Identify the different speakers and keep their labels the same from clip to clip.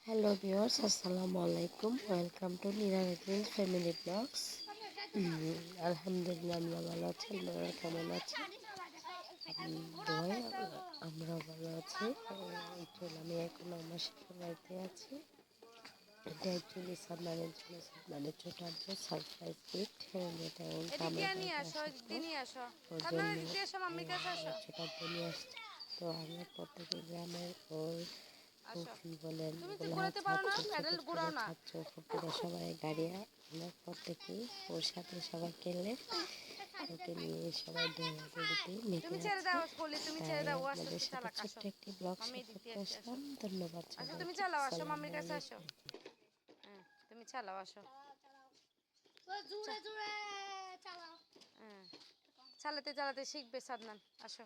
Speaker 1: Hello viewers, আসসালামু আলাইকুম। Welcome to নিরামিষ ফ্যামিলি ব্লগস। আলহামদুলিল্লাহ, আমরা ভালো আছি। আপনারা কেমন আছেন? দোয়াই আমরাও ভালো আছি। অ্যাকচুয়ালি আমি এখন আমার শ্বশুর বাড়িতে আছি। এটা অ্যাকচুয়ালি সাদনানের জন্য সাদনানের ছোট একটা সারপ্রাইজ গিফট, যেটা ওর গ্রামের বাড়িতে আসার পর ওর জন্য ছোট আব্বু নিয়ে আসছে। তো আমরা প্রত্যেকে গ্রামের ওর ফুফি বলেন, ছাত্র ফুপিরা সবাই গাড়িয়া, আমরা প্রত্যেকেই ওর সাথে সবাই খেলে ওকে নিয়ে সবাই দৌড়াদৌড়িতে মেতে আছে। তাই আপনাদের সাথে ছোট্ট একটি ব্লগ শেয়ার করতে আসলাম। ধন্যবাদ সবাইকে। আসসালামু আলাইকুম।
Speaker 2: তুমি চালাও, আসো। চালাতে চালাতে শিখবে সাদনান, আসো।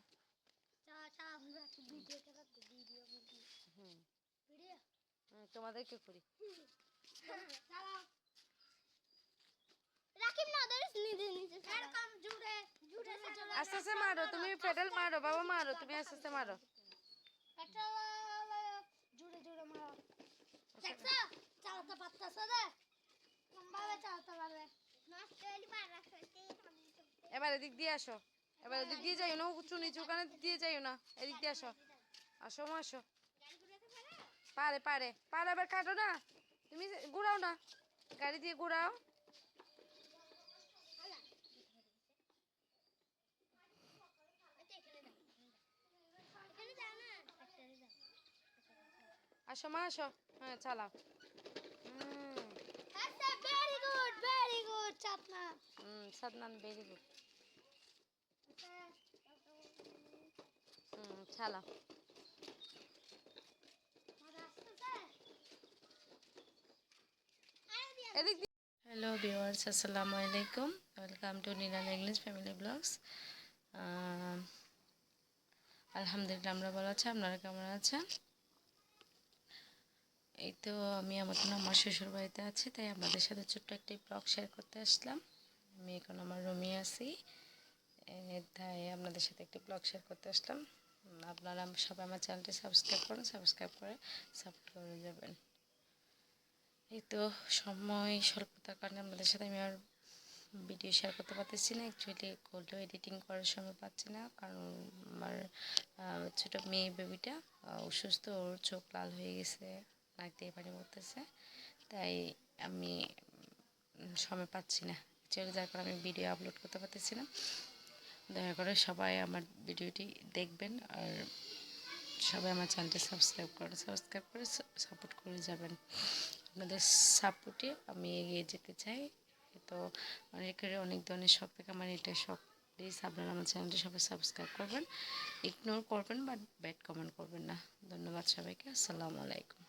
Speaker 2: তোমাদেরকে করি। আস্তে আস্তে মারো, তুমি পেডাল মারো বাবা, মারো তুমি, আস্তে আস্তে মারো। জুড়ে জুড়ে মারো। চালাতে পারতেছ না, চালাতে পারবে। এবার এদিক দিয়ে আসো, এবার এদিক দিয়ে যাইও না, উঁচু নিচু ওখানে দিয়ে যাইও না, এদিক দিয়ে আসো। আসো মা, আসো। পারে পারে পারে, এবার কাটো না, তুমি ঘুরাও না, গাড়ি দিয়ে ঘুরাও। আসো মা, আসো। হ্যাঁ, চালাও। Sadnan very good. চালাও। এদিক
Speaker 1: হ্যালো ভিউয়ার্স, আসসালামু আলাইকুম। ওয়েলকাম টু নিরামিষ ফ্যামিলি ব্লগস। আলহামদুলিল্লাহ, আমরা ভালো আছি। আপনারা কেমন আছেন? এই তো আমি আমার শ্বশুর বাড়িতে আছি, তাই আপনাদের সাথে ছোট্ট একটি ব্লগ শেয়ার করতে আসলাম। আমি এখন আমার রুমে আছি, তাই আপনাদের সাথে একটি ব্লগ শেয়ার করতে আসলাম। আপনারা সবাই আমার চ্যানেলটি সাবস্ক্রাইব করুন, সাবস্ক্রাইব করে সাপোর্ট করে যাবেন। এই তো সময় স্বল্পতার কারণে আপনাদের সাথে আমি আর ভিডিও শেয়ার করতে পারতেছি না। অ্যাকচুয়ালি করলেও এডিটিং করার সময় পাচ্ছি না, কারণ আমার ছোটো মেয়ে বেবিটা অসুস্থ, ওর চোখ লাল হয়ে গেছে, নাক দিয়ে পানি পড়তেছে, তাই আমি সময় পাচ্ছি না অ্যাকচুয়ালি, যার কারণে আমি ভিডিও আপলোড করতে পারতেছি না। দয়া করে সবাই আমার ভিডিওটি দেখবেন, আর সবাই আমার চ্যানেলটি সাবস্ক্রাইব করে সাপোর্ট করে যাবেন। আপনাদের সাপোর্টে আমি এগিয়ে যেতে চাই। তো অনেকের অনেক ধরনের শখ থেকে আমার এটা শখ। প্লিজ আপনারা আমার চ্যানেলটি সবাই সাবস্ক্রাইব করবেন, ইগনোর করবেন বা ব্যাড কমেন্ট করবেন না। ধন্যবাদ সবাইকে। আসসালামু আলাইকুম।